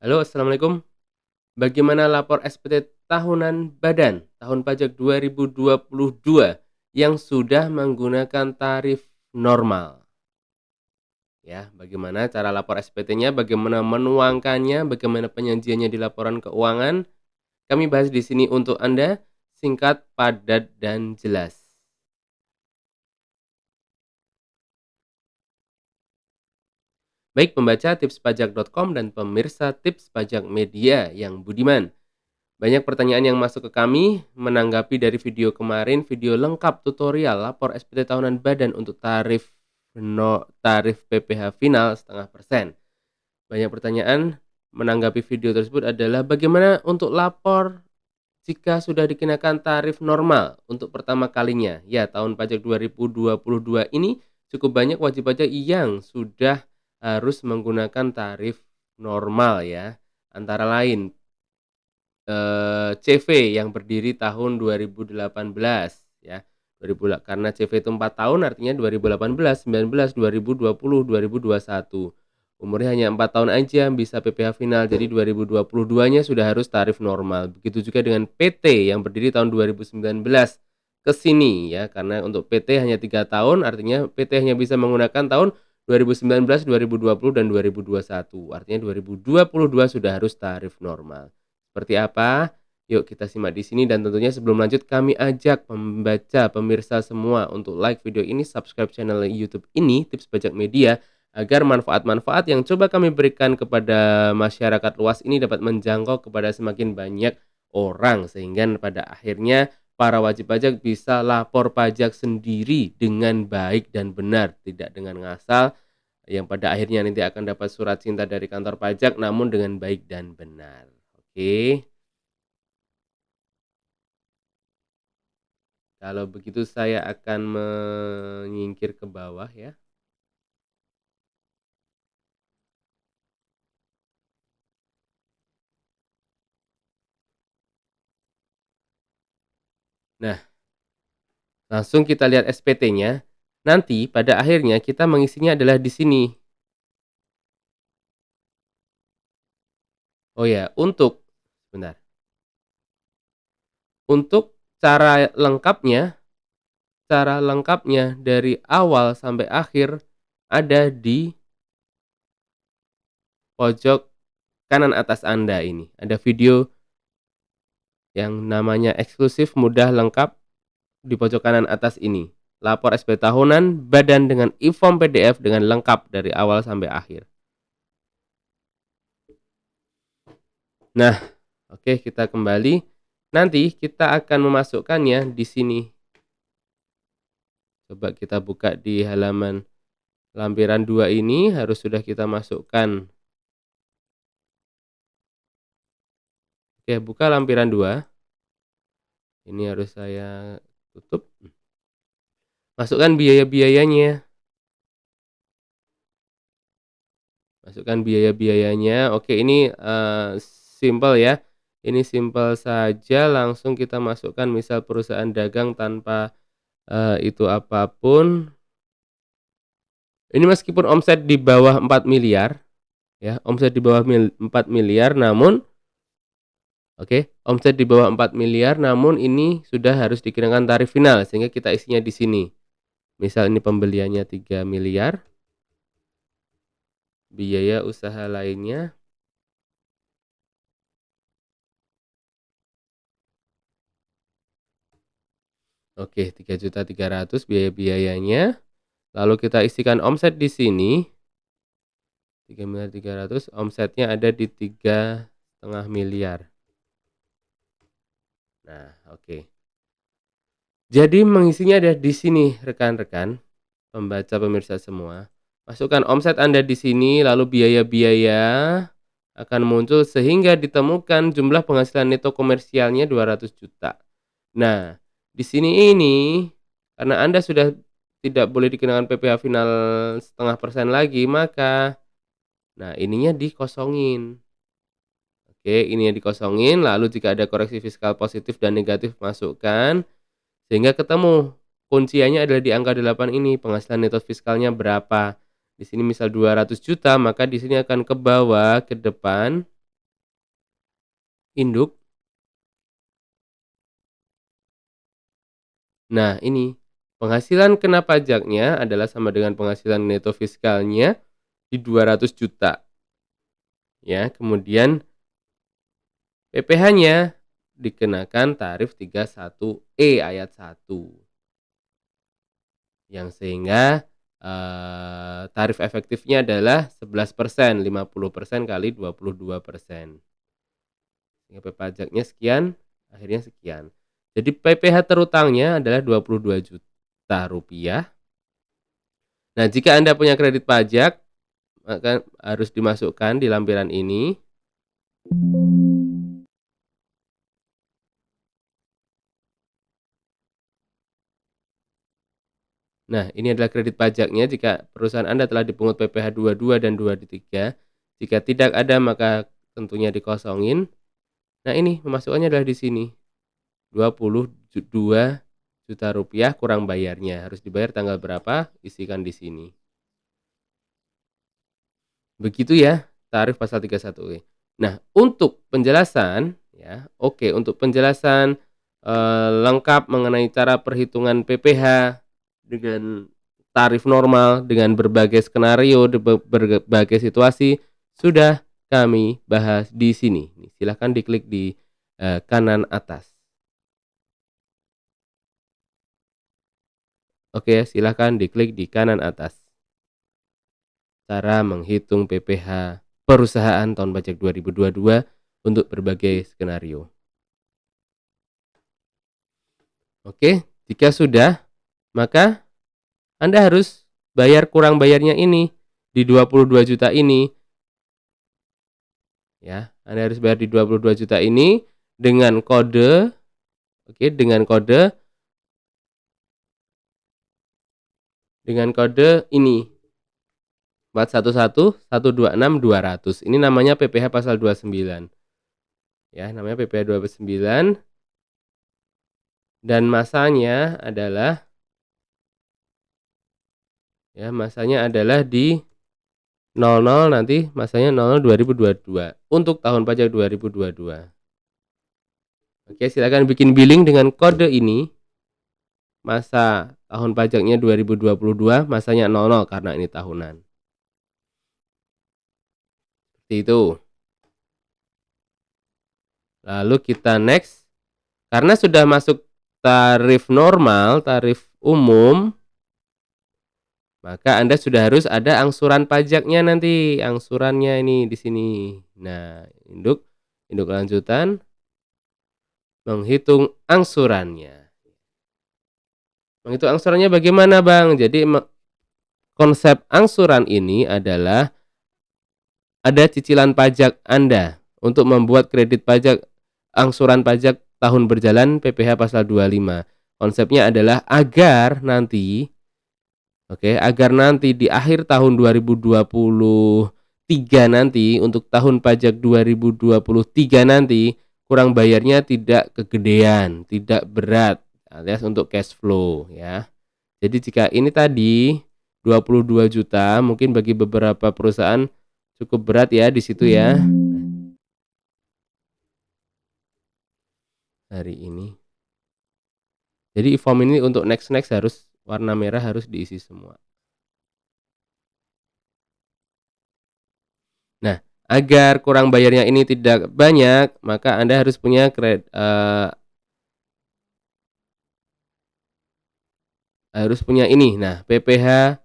Halo, assalamualaikum. Bagaimana lapor SPT tahunan Badan tahun pajak 2022 yang sudah menggunakan tarif normal? Ya, bagaimana cara lapor SPT-nya, bagaimana menuangkannya, bagaimana penyajiannya di laporan keuangan? Kami bahas di sini untuk Anda, singkat, padat, dan jelas. Baik pembaca tipspajak.com dan pemirsa Tips Pajak Media yang budiman. Banyak pertanyaan yang masuk ke kami menanggapi dari video kemarin, video lengkap tutorial lapor SPT tahunan Badan untuk tarif PPh final 0,5%. Banyak pertanyaan menanggapi video tersebut adalah bagaimana untuk lapor jika sudah dikenakan tarif normal untuk pertama kalinya. Ya, tahun pajak 2022 ini cukup banyak wajib pajak yang sudah harus menggunakan tarif normal ya. Antara lain CV yang berdiri tahun 2018 ya, karena CV itu 4 tahun artinya 2018, 19, 2020, 2021. Umurnya hanya 4 tahun aja bisa PPh final, jadi 2022-nya sudah harus tarif normal. Begitu juga dengan PT yang berdiri tahun 2019 ke sini ya, karena untuk PT hanya 3 tahun artinya PT hanya bisa menggunakan tahun 2019, 2020, dan 2021. Artinya 2022 sudah harus tarif normal. Seperti apa? Yuk kita simak di sini dan tentunya sebelum lanjut kami ajak pembaca, pemirsa semua untuk like video ini, subscribe channel YouTube ini, Tips Pajak Media, agar manfaat-manfaat yang coba kami berikan kepada masyarakat luas ini dapat menjangkau kepada semakin banyak orang sehingga pada akhirnya para wajib pajak bisa lapor pajak sendiri dengan baik dan benar, tidak dengan ngasal yang pada akhirnya nanti akan dapat surat cinta dari kantor pajak namun dengan baik dan benar. Oke, kalau begitu saya akan menyingkir ke bawah ya. Nah, langsung kita lihat SPT-nya. Nanti pada akhirnya kita mengisinya adalah di sini. Oh ya, sebentar. Untuk cara lengkapnya dari awal sampai akhir ada di pojok kanan atas Anda ini. Ada video yang namanya eksklusif mudah lengkap di pojok kanan atas ini. Lapor SPT tahunan Badan dengan e-form PDF dengan lengkap dari awal sampai akhir. Nah, oke kita kembali. Nanti kita akan memasukkannya di sini. Coba kita buka di halaman lampiran 2 ini harus sudah kita masukkan. Oke, buka lampiran 2. Ini harus saya tutup. Masukkan biaya-biayanya. Masukkan biaya-biayanya. Oke, ini simpel ya. Ini simpel saja langsung kita masukkan misal perusahaan dagang tanpa itu apapun. Ini meskipun omset di bawah 4 miliar ya, omset di bawah 4 miliar namun omset di bawah 4 miliar namun ini sudah harus dikenakan tarif final sehingga kita isinya di sini. Misal ini pembeliannya 3 miliar, biaya usaha lainnya. Oke, 3.300.000 biaya-biayanya. Lalu kita isikan omset di sini. 3.300.000, omsetnya ada di 3,5 miliar. Nah, oke. Jadi mengisinya ada di sini rekan-rekan, pembaca pemirsa semua. Masukkan omset Anda di sini lalu biaya-biaya akan muncul sehingga ditemukan jumlah penghasilan neto komersialnya 200 juta. Nah, di sini ini karena Anda sudah tidak boleh dikenakan PPh final 0,5% lagi, maka nah ininya dikosongin. Oke, ini yang dikosongin, lalu jika ada koreksi fiskal positif dan negatif masukkan, sehingga ketemu kunciannya adalah di angka 8 ini, penghasilan neto fiskalnya berapa. Di sini misal 200 juta, maka di sini akan ke bawah, ke depan. induk. Nah, ini penghasilan kena pajaknya adalah sama dengan penghasilan neto fiskalnya di 200 juta ya. Kemudian PPh-nya dikenakan tarif 31E ayat 1 yang sehingga tarif efektifnya adalah 11%, 50% kali 22%. Sehingga pajaknya sekian, akhirnya sekian. Jadi PPh terutangnya adalah 22 juta rupiah. Nah, jika Anda punya kredit pajak, maka harus dimasukkan di lampiran ini. Nah, ini adalah kredit pajaknya jika perusahaan Anda telah dipungut PPh 22 dan 23. Jika tidak ada, maka tentunya dikosongin. Nah, ini pemasukannya adalah di sini. 22 juta rupiah kurang bayarnya. Harus dibayar tanggal berapa? Isikan di sini. Begitu ya, tarif pasal 31E. Nah, untuk penjelasan ya, untuk penjelasan lengkap mengenai cara perhitungan PPh dengan tarif normal dengan berbagai skenario, berbagai situasi sudah kami bahas di sini. Silahkan diklik di kanan atas. Oke, silahkan diklik di kanan atas. Cara menghitung PPh perusahaan tahun pajak 2022 untuk berbagai skenario. Oke, jika sudah, maka Anda harus bayar kurang bayarnya ini di 22 juta ini. Ya, Anda harus bayar di 22 juta ini dengan kode ini 411126 200. Ini namanya PPh pasal 29. Ya, namanya PPh 29 dan masanya adalah di 00 nanti masanya 00 2022 untuk tahun pajak 2022. Oke, silakan bikin billing dengan kode ini. Masa tahun pajaknya 2022, masanya 00 karena ini tahunan. Seperti itu. Lalu kita next. Karena sudah masuk tarif normal, tarif umum, maka Anda sudah harus ada angsuran pajaknya nanti. Angsurannya ini di sini. Nah, induk lanjutan menghitung angsurannya. Menghitung angsurannya bagaimana, Bang? Jadi konsep angsuran ini adalah ada cicilan pajak Anda untuk membuat kredit pajak angsuran pajak tahun berjalan PPh pasal 25. Konsepnya adalah agar nanti di akhir tahun 2023 nanti untuk tahun pajak 2023 nanti kurang bayarnya tidak kegedean, tidak berat alias untuk cash flow ya. Jadi jika ini tadi 22 juta mungkin bagi beberapa perusahaan cukup berat ya di situ ya. Hari ini. Jadi form ini untuk next harus warna merah harus diisi semua. Nah, agar kurang bayarnya ini tidak banyak, maka Anda harus punya ini. Nah, PPh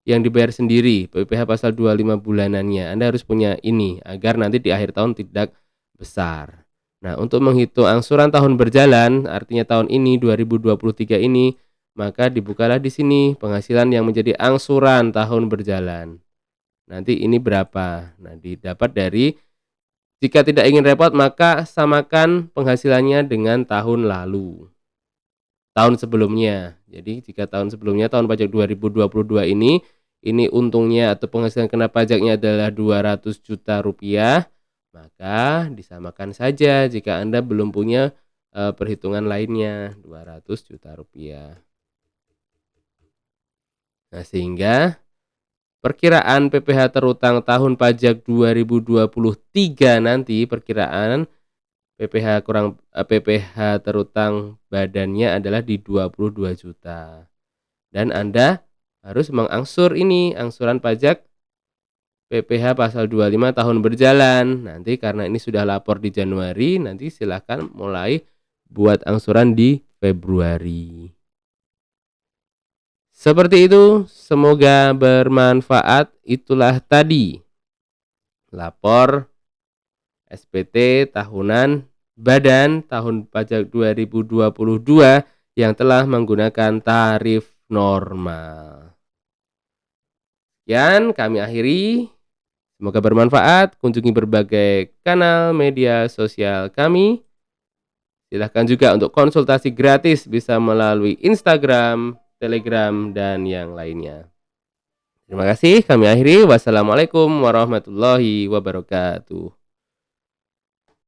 yang dibayar sendiri, PPh pasal 25 bulanannya. Anda harus punya ini agar nanti di akhir tahun tidak besar. Nah, untuk menghitung angsuran tahun berjalan, artinya tahun ini 2023 ini, maka dibukalah di sini penghasilan yang menjadi angsuran tahun berjalan. Nanti ini berapa? Nah, didapat dari jika tidak ingin repot maka samakan penghasilannya dengan tahun lalu. Tahun sebelumnya. Jadi jika tahun sebelumnya tahun pajak 2022 ini untungnya atau penghasilan kena pajaknya adalah 200 juta rupiah, maka disamakan saja jika Anda belum punya perhitungan lainnya 200 juta rupiah. Nah, sehingga perkiraan PPh terutang tahun pajak 2023 nanti perkiraan PPh terutang badannya adalah di 22 juta. Dan Anda harus mengangsur ini, angsuran pajak PPh pasal 25 tahun berjalan. Nanti karena ini sudah lapor di Januari, nanti silahkan mulai buat angsuran di Februari. Seperti itu, semoga bermanfaat. Itulah tadi lapor SPT tahunan Badan tahun pajak 2022 yang telah menggunakan tarif normal. Sekian kami akhiri. Semoga bermanfaat. Kunjungi berbagai kanal media sosial kami. Silahkan juga untuk konsultasi gratis bisa melalui Instagram, Telegram, dan yang lainnya. Terima kasih. Kami akhiri. Wassalamualaikum warahmatullahi wabarakatuh.